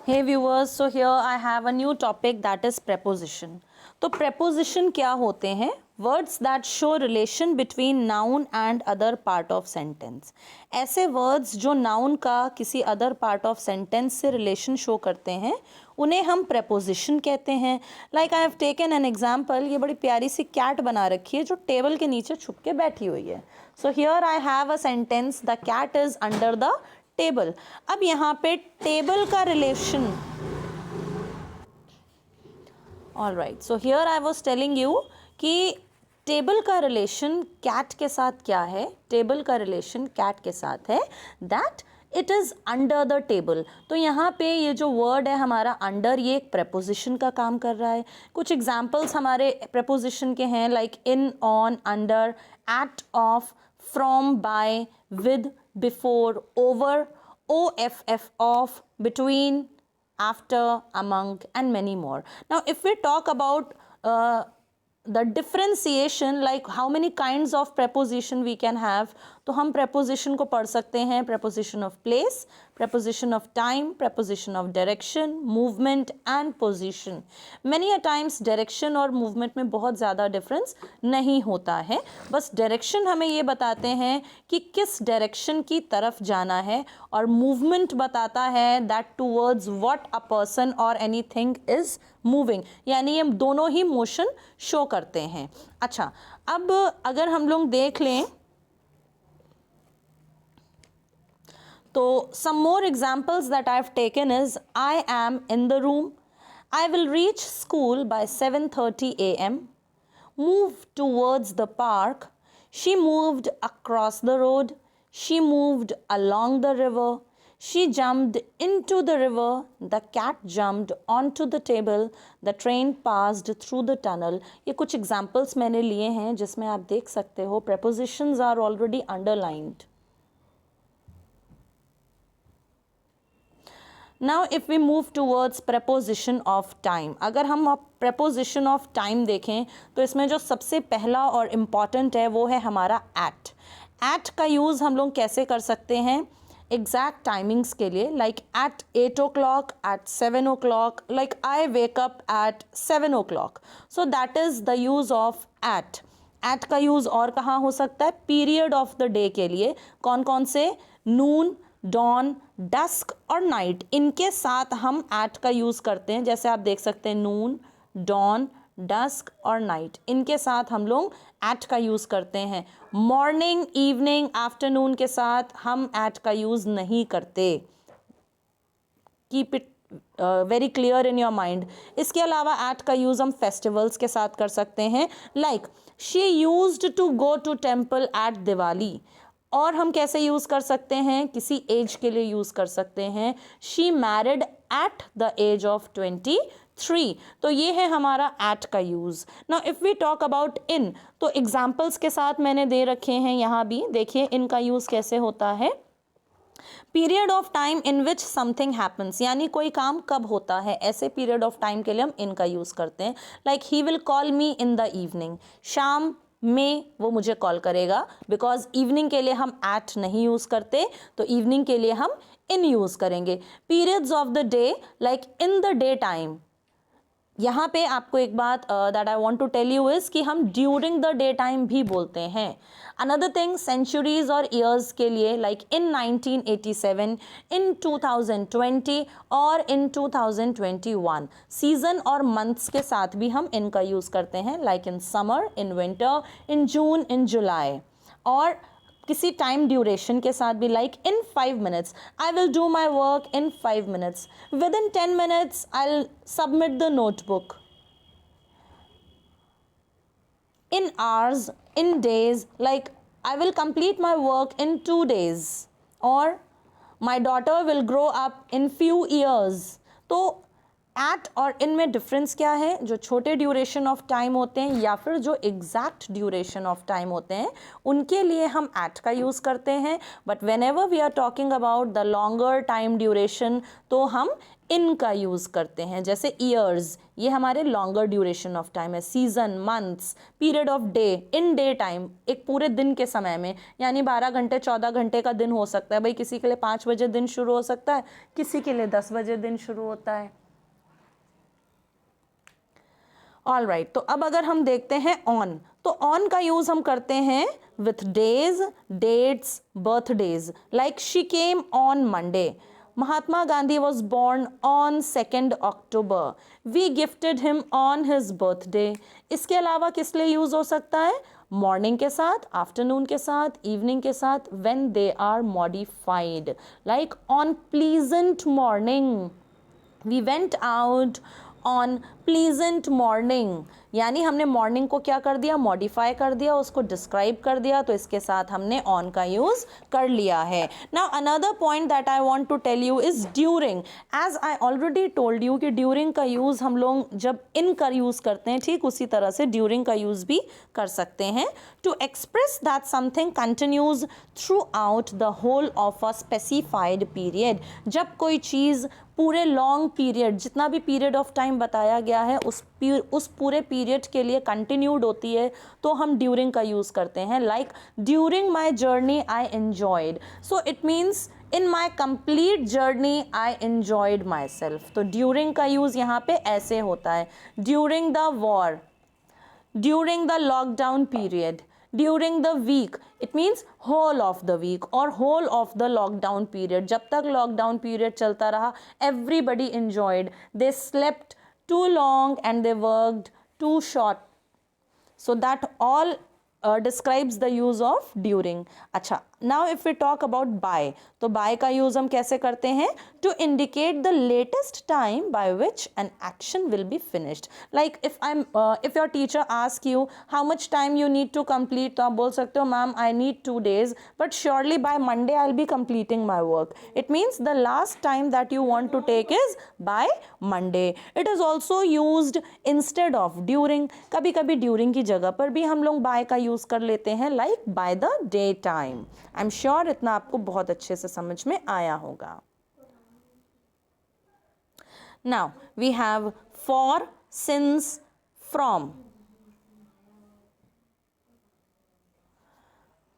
Hey viewers, so here I have a new topic that is preposition. तो preposition क्या होते हैं? Words that show relation between noun and other part of sentence. ऐसे words जो noun का किसी other part of sentence से relation show करते हैं उन्हें हम preposition कहते हैं. Like I have taken an example, ये बड़ी प्यारी सी cat बना रखी है जो टेबल के नीचे छुप के बैठी हुई है. So here I have a sentence, the cat is under the table. अब यहाँ पे टेबल का relation, all right, so here I was telling you कि टेबल का रिलेशन कैट के साथ क्या है. टेबल का रिलेशन कैट के साथ है that it is under the table. तो यहाँ पे ये जो वर्ड है हमारा अंडर, ये एक preposition का काम कर रहा है. कुछ एग्जाम्पल्स हमारे preposition के हैं like in, on, under, at, of, from, by, with, before, over, off, between, after, among, and many more. Now if we talk about the differentiation, like how many kinds of preposition we can have, तो हम preposition को पढ़ सकते हैं preposition of place, preposition of time, preposition of direction, movement and position. Many a times direction और movement में बहुत ज़्यादा difference नहीं होता है, बस direction हमें ये बताते हैं कि किस direction की तरफ जाना है और movement बताता है that towards what a person or anything is moving, यानी ये दोनों ही motion show करते हैं. अच्छा, अब अगर हम लोग देख लें तो some more examples that I have taken is I am in the room, I will reach school by 7:30 a.m. Move towards the park, she moved across the road, she moved along the river, she jumped into the river, the cat jumped onto the table, the train passed through the tunnel. ये कुछ examples मैंने लिए हैं जिसमें आप देख सकते हो prepositions are already underlined. Now if we move towards preposition of time, अगर हम preposition of time देखें तो इसमें जो सबसे पहला और important है वो है हमारा at. At का यूज़ हम लोग कैसे कर सकते हैं exact timings के लिए, like at 8 o'clock, at 7 o'clock, like I wake up at 7 o'clock. So that is the use of at. At का यूज़ और कहाँ हो सकता है period of the day के लिए. कौन कौन से? noon, dawn, dusk और night, इनके साथ हम at का यूज़ करते हैं. जैसे आप देख सकते हैं noon, dawn, dusk और night, इनके साथ हम लोग at का यूज़ करते हैं. morning, evening, afternoon के साथ हम at का यूज़ नहीं करते. keep it very clear in your mind. इसके अलावा at का यूज़ हम festivals के साथ कर सकते हैं, like she used to go to temple at Diwali. और हम कैसे यूज़ कर सकते हैं, किसी एज के लिए यूज़ कर सकते हैं, she married at the age of 23. तो ये है हमारा एट का use. Now if we talk about in, तो एग्जाम्पल्स के साथ मैंने दे रखे हैं यहाँ भी. देखिए इन का यूज़ कैसे होता है. Period of time in which something happens, यानी कोई काम कब होता है, ऐसे पीरियड ऑफ टाइम के लिए हम इनका यूज़ करते हैं. Like he will call me in the evening, शाम में वो मुझे कॉल करेगा. बिकॉज इवनिंग के लिए हम एट नहीं यूज़ करते, तो इवनिंग के लिए हम इन यूज़ करेंगे. Periods of the day, like in the day time. यहाँ पे आपको एक बात that I want to tell you is कि हम ड्यूरिंग द डे टाइम भी बोलते हैं. अनदर थिंग, सेंचुरीज और ईयर्स के लिए, लाइक इन 1987, इन 2020 और इन 2021. सीज़न और मंथ्स के साथ भी हम इनका यूज़ करते हैं, like in summer, in winter, in June, in July. और किसी टाइम ड्यूरेशन के साथ भी, like in 5 minutes, I will do my work in 5 minutes, within 10 minutes I will submit the notebook. In hours, in days, like I will complete my work in 2 days, और my daughter will grow up in few years. तो at और in में difference क्या है? जो छोटे duration of time होते हैं या फिर जो एग्जैक्ट ड्यूरेशन ऑफ टाइम होते हैं उनके लिए हम एट का यूज़ करते हैं, but whenever we are talking about the longer time duration तो हम इन का यूज़ करते हैं। जैसे ईयर्स, ये हमारे लॉन्गर ड्यूरेशन ऑफ टाइम है। Season, months, period of day, in day time, एक पूरे दिन के समय में, यानी 12 घंटे 14 घंटे का दिन हो सकता है। भाई किसी के लिए 5 बजे दिन शुरू हो सकता है, किसी के लिए 10 बजे दिन शुरू होता है। ऑल राइट, तो अब अगर हम देखते हैं ऑन, तो ऑन का यूज हम करते हैं with days, dates, birthdays. Like she came on Monday, Mahatma Gandhi was born on 2 October, we gifted him on his birthday. इसके अलावा किस लिए यूज हो सकता है? मॉर्निंग के साथ, आफ्टरनून के साथ, इवनिंग के साथ, when they are modified. Like on pleasant morning, we went out on pleasant morning, यानी हमने मॉर्निंग को क्या कर दिया? मॉडिफाई कर दिया, उसको डिस्क्राइब कर दिया, तो इसके साथ हमने ऑन का यूज कर लिया है। Now another point that I want to tell you is during. As I already told you कि ड्यूरिंग का यूज हम लोग जब इन का यूज करते हैं, ठीक उसी तरह से ड्यूरिंग का यूज भी कर सकते हैं to express that something continues throughout the whole of a specified period. जब कोई चीज़ पूरे लॉन्ग पीरियड, जितना भी पीरियड ऑफ टाइम बताया गया है उस पूरे पीरियड के लिए कंटिन्यूड होती है तो हम ड्यूरिंग का यूज़ करते हैं। Like during my journey I enjoyed, so it means in my complete journey I enjoyed myself. तो ड्यूरिंग का यूज़ यहाँ पे ऐसे होता है, during the war, during the lockdown period, during the week, it means whole of the week और whole of the lockdown period. जब तक लॉकडाउन पीरियड चलता रहा everybody enjoyed, they slept too long and they worked too short, so that all describes the use of during. अच्छा, now if we talk about by, तो by का use हम कैसे करते हैं? To indicate the latest time by which an action will be finished. Like if your teacher asks you how much time you need to complete, तो आप बोल सकते हो ma'am I need 2 days, but surely by Monday I'll be completing my work. It means the last time that you want to take is by Monday. It is also used instead of during. कभी कभी during की जगह पर भी हम लोग by का use कर लेते हैं, like by the day time. I'm sure इतना आपको बहुत अच्छे से समझ में आया होगा. Now we have for, since, from.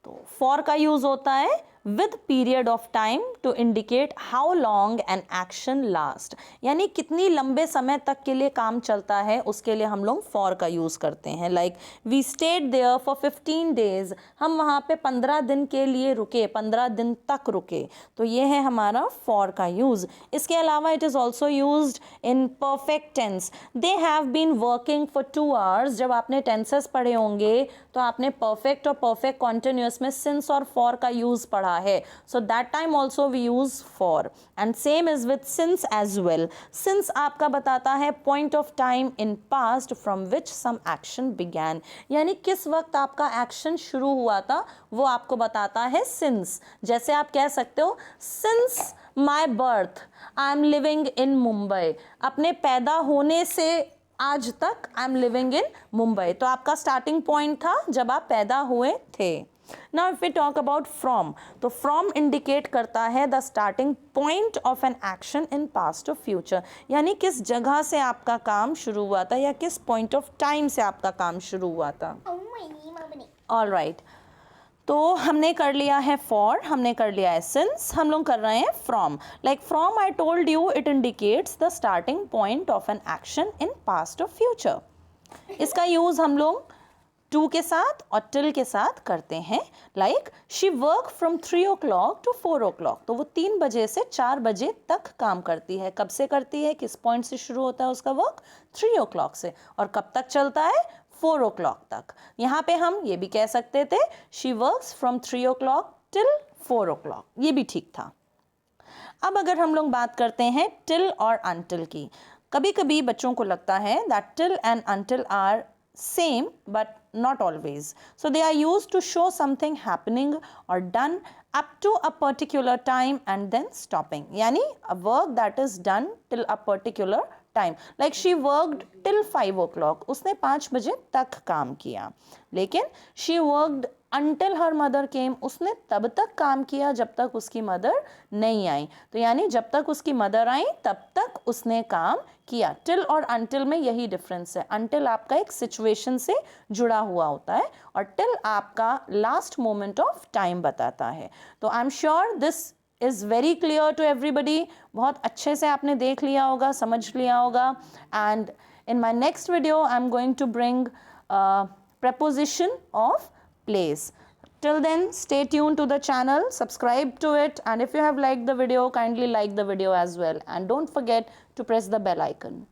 तो for का यूज होता है with period of time to indicate how long an action last, यानी कितनी लंबे समय तक के लिए काम चलता है उसके लिए हम लोग for का यूज़ करते हैं. Like we stayed there for 15 days, हम वहाँ पे 15 दिन के लिए रुके, 15 दिन तक रुके, तो ये है हमारा for का यूज़. इसके अलावा it is also used in perfect tense. They have been working for 2 hours. जब आपने tenses पढ़े होंगे तो आपने perfect और perfect continuous में since और for का यूज़ पढ़ा है, so that time also we use for, and same is with since as well. Since आपका बताता है point of time in past from which some action began, यानी किस वक्त आपका एक्शन शुरू हुआ था वो आपको बताता है since. जैसे आप कह सकते हो since my birth I am living in Mumbai, अपने पैदा होने से आज तक I am living in Mumbai, तो आपका स्टार्टिंग पॉइंट था जब आप पैदा हुए थे. Now if we talk about from, तो from indicate करता है the starting point of an action in past or future, यानी किस जगह से आपका काम शुरू हुआ था या किस point of time से आपका काम शुरू हुआ था. All right, तो हमने कर लिया है for, हमने कर लिया है since, हम लोग कर रहे हैं from. Like from I told you it indicates the starting point of an action in past or future. इसका यूज़ हम लोग to के साथ और till के साथ करते हैं. Like she work from 3 o'clock to 4 o'clock, तो वो 3 बजे से 4 बजे तक काम करती है. कब से करती है, किस पॉइंट से शुरू होता है उसका वर्क? 3 o'clock से, और कब तक चलता है? 4 o'clock तक. यहाँ पे हम ये भी कह सकते थे she works from 3 o'clock till 4 o'clock, ये भी ठीक था. अब अगर हम लोग बात करते हैं till और until की, कभी कभी बच्चों को लगता है that till and until are same but not always, so they are used to show something happening or done up to a particular time and then stopping, यानी a work that is done till a particular time, like she worked till 5 o'clock, उसने 5 बजे तक काम किया. लेकिन she worked until her mother केम, उसने तब तक काम किया जब तक उसकी मदर नहीं आई. तो यानी जब तक उसकी मदर आई तब तक उसने काम किया. टिल और अनटिल में यही डिफरेंस है. अनटिल आपका एक सिचुएशन से जुड़ा हुआ होता है और टिल आपका लास्ट मोमेंट ऑफ टाइम बताता है. तो I am sure this is very clear to everybody. बहुत अच्छे से आपने देख लिया होगा, समझ लिया होगा. And in my next video I'm going to bring preposition of place. Till then, stay tuned to the channel, subscribe to it, and if you have liked the video, kindly like the video as well, and don't forget to press the bell icon.